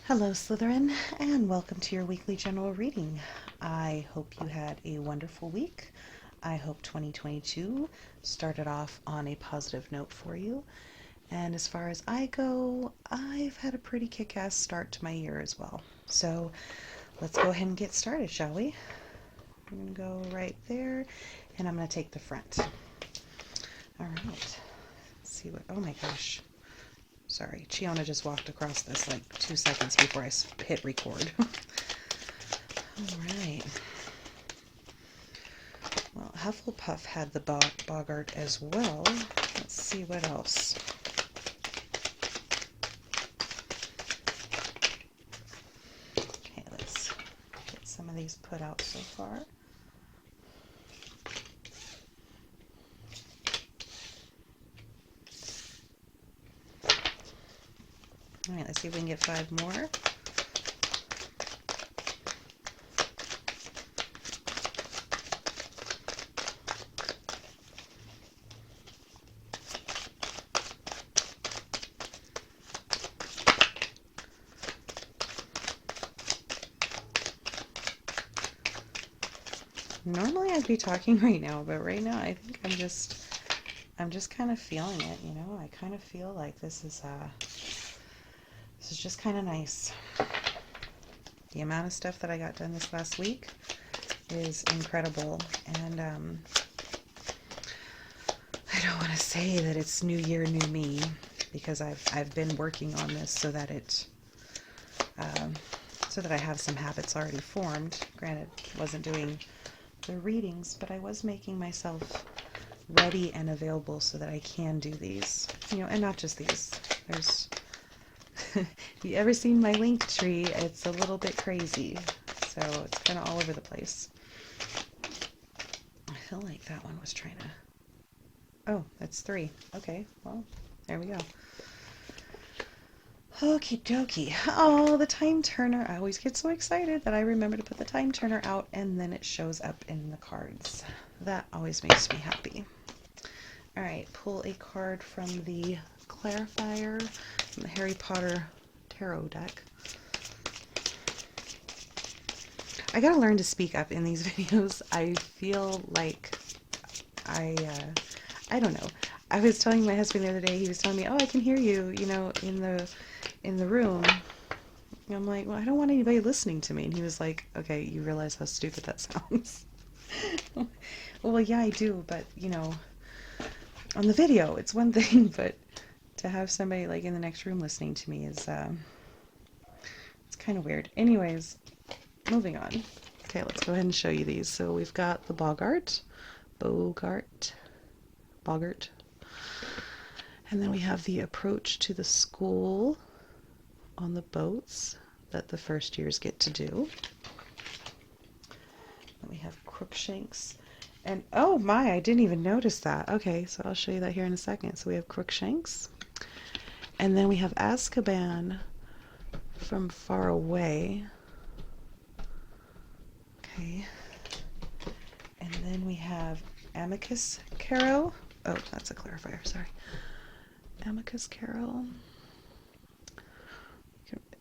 Hello, Slytherin, and welcome to your weekly general reading. I hope you had a wonderful week. I hope 2022 started off on a positive note for you. And as far as I go, I've had a pretty kick-ass start to my year as well. So let's go ahead and get started, shall we? I'm going to go right there, and I'm going to take the front. All right. Let's see what... Oh my gosh. Sorry, Chiona just walked across this like 2 seconds before I hit record. Alright. Well, Hufflepuff had the boggart as well. Let's see what else. Okay, let's get some of these put out so far. Alright, let's see if we can get 5 more. Normally I'd be talking right now, but right now I think I'm just kind of feeling it, you know? I kind of feel like this is just kind of nice. The amount of stuff that I got done this last week is incredible, and I don't want to say that it's new year, new me, because I've been working on this so that I have some habits already formed. Granted, I wasn't doing the readings, but I was making myself ready and available so that I can do these, you know, and not just these. There's you ever seen my link tree? It's a little bit crazy, so it's kind of all over the place. I feel like that one was trying to... Oh, that's 3. Okay, well, there we go. Okie dokie. Oh, the time turner. I always get so excited that I remember to put the time turner out and then it shows up in the cards. That always makes me happy. Alright, pull a card from the clarifier from the Harry Potter tarot deck. I gotta learn to speak up in these videos. I feel like I don't know. I was telling my husband the other day, he was telling me, oh, I can hear you, you know, in the room. And I'm like, well, I don't want anybody listening to me. And he was like, okay, you realize how stupid that sounds. Well, yeah, I do, but, you know, on the video, it's one thing, but to have somebody, like, in the next room listening to me is, it's kind of weird. Anyways, moving on. Okay, let's go ahead and show you these. So we've got the boggart, and then we have the approach to the school on the boats that the first years get to do. Then we have Crookshanks. And oh my, I didn't even notice that. Okay, so I'll show you that here in a second. So we have Crookshanks. And then we have Azkaban from far away. Okay. And then we have Amicus Carol. Oh, that's a clarifier, sorry. Amicus Carol.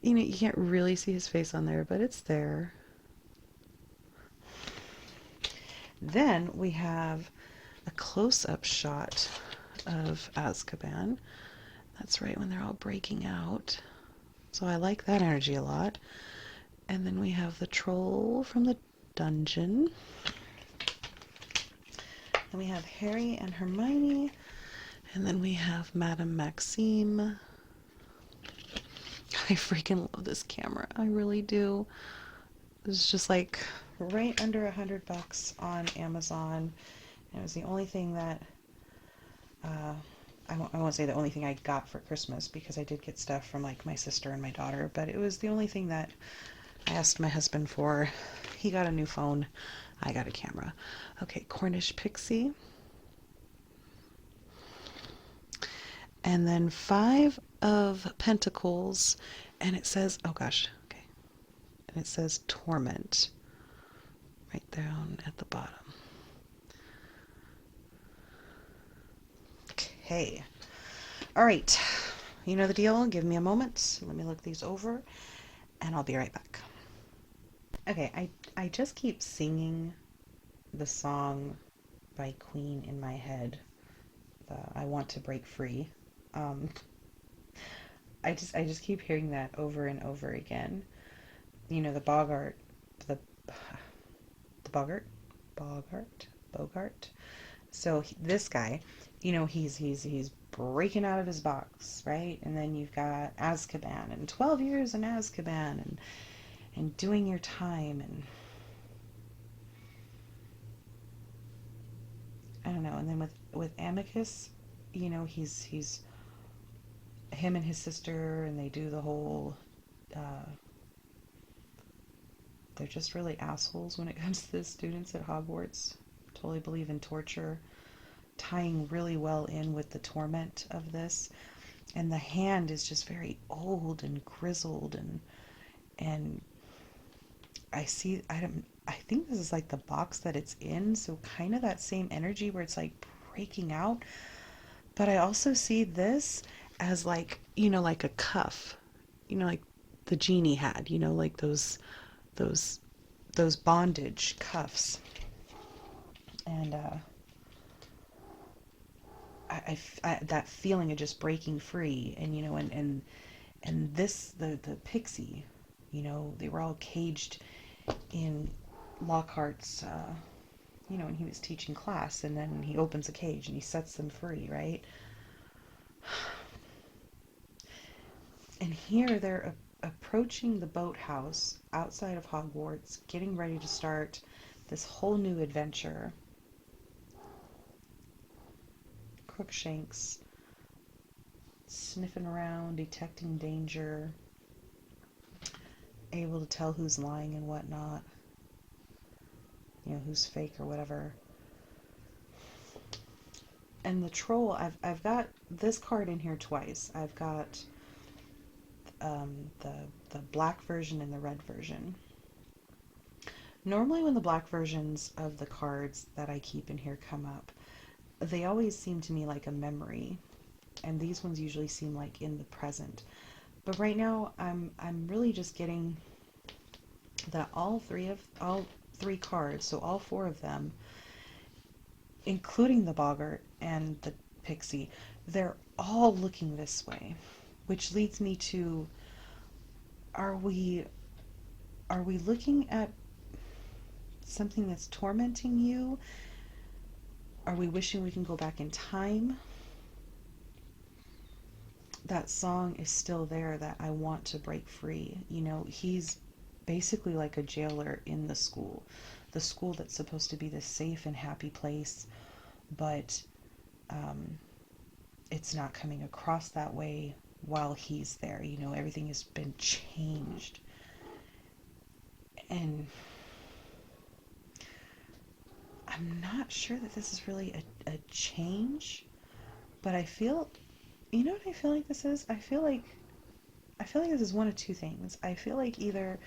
You know, you can't really see his face on there, but it's there. Then we have a close-up shot of Azkaban. That's right when they're all breaking out. So I like that energy a lot. And then we have the troll from the dungeon. And we have Harry and Hermione. And then we have Madame Maxime. I freaking love this camera. I really do. It's just like right under $100 on Amazon. And it was the only thing that I won't say the only thing I got for Christmas, because I did get stuff from like my sister and my daughter, but it was the only thing that I asked my husband for. He got a new phone. I got a camera. Okay, Cornish Pixie. And then 5 of Pentacles, and it says, oh gosh, okay, and it says torment right down at the bottom. Okay, all right, you know the deal. Give me a moment. Let me look these over. and I'll be right back. Okay, I just keep singing the song by Queen in my head. I Want to Break Free. Um, I just keep hearing that over and over again. You know, the the Bogart. So this guy, he's breaking out of his box, right? And then you've got Azkaban and 12 years in Azkaban and doing your time, and I don't know. And then with Amicus, he's him and his sister, and they do the whole. Uh, they're just really assholes when it comes to the students at Hogwarts. Totally believe in torture, tying really well in with the torment of this. And the hand is just very old and grizzled, and I think this is like the box that it's in, so kind of that same energy where it's like breaking out. But I also see this as like, like a cuff, like the genie had, like those those bondage cuffs. And that feeling of just breaking free, and and this the pixie, they were all caged in Lockhart's, when he was teaching class, and then he opens a cage and he sets them free, right? And here they're approaching the boathouse outside of Hogwarts, getting ready to start this whole new adventure. Crookshanks sniffing around, detecting danger, able to tell who's lying and whatnot, who's fake or whatever. And the troll, I've got this card in here twice. I've got the black version and the red version. Normally when the black versions of the cards that I keep in here come up, they always seem to me like a memory, and these ones usually seem like in the present. But right now I'm really just getting that all three cards, so all four of them, including the Boggart and the Pixie, they're all looking this way, which leads me to, are we looking at something that's tormenting you? Are we wishing we can go back in time? That song is still there, that I want to break free. He's basically like a jailer in the school that's supposed to be this safe and happy place, but it's not coming across that way while he's there. Everything has been changed. And I'm not sure that this is really a change, but I feel, what I feel like this is? I feel like this is one of two things. I feel like either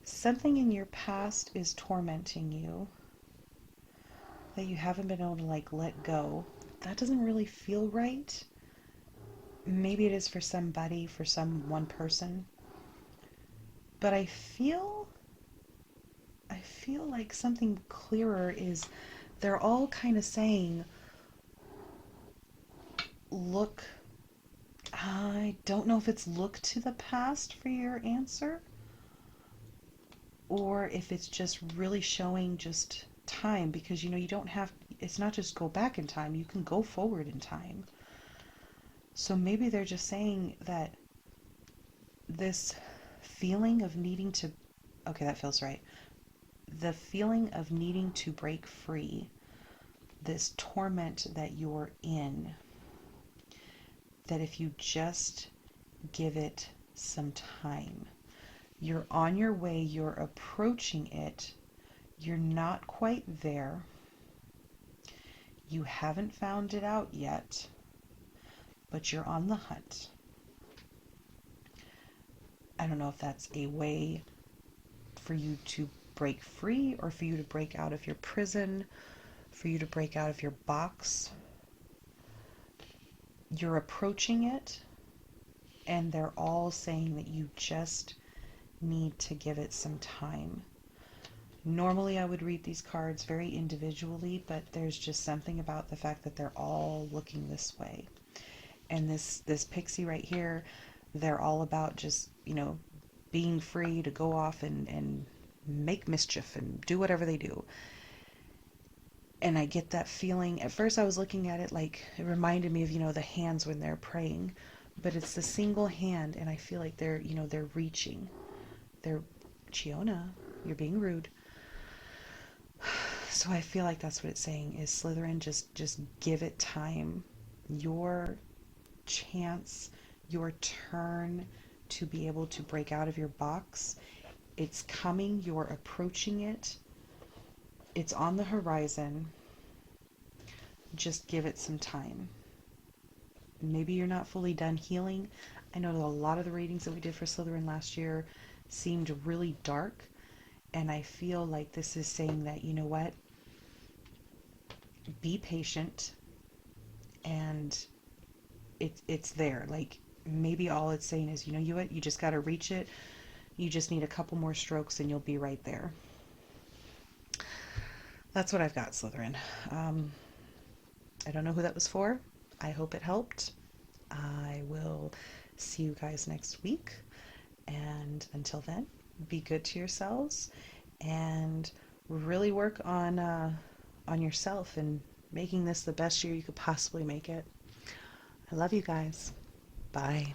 something in your past is tormenting you that you haven't been able to let go. That doesn't really feel right. Maybe it is for somebody, for one person. But I feel like something clearer is, they're all kind of saying, look, I don't know if it's look to the past for your answer, or if it's just really showing just time, because you don't have, it's not just go back in time, you can go forward in time. So maybe they're just saying that this feeling of needing to, okay, that feels right, the feeling of needing to break free, this torment that you're in, that if you just give it some time, you're on your way, you're approaching it, you're not quite there, you haven't found it out yet, but you're on the hunt. I don't know if that's a way for you to break free, or for you to break out of your prison, for you to break out of your box. You're approaching it, and they're all saying that you just need to give it some time. Normally, I would read these cards very individually, but there's just something about the fact that they're all looking this way. And this pixie right here, they're all about just, being free to go off and make mischief and do whatever they do. And I get that feeling. At first, I was looking at it like it reminded me of, the hands when they're praying, but it's the single hand, and I feel like they're reaching. They're, Chiona, you're being rude. So I feel like that's what it's saying is Slytherin, just give it time. Your chance, your turn to be able to break out of your box. It's coming, you're approaching it. It's on the horizon. Just give it some time. Maybe you're not fully done healing. I know that a lot of the readings that we did for Slytherin last year seemed really dark, and I feel like this is saying that, you know what? Be patient, and it's there. Like, maybe all it's saying is, what? You just got to reach it. You just need a couple more strokes and you'll be right there. That's what I've got, Slytherin. I don't know who that was for. I hope it helped. I will see you guys next week. And until then, be good to yourselves and really work on yourself and making this the best year you could possibly make it. I love you guys. Bye.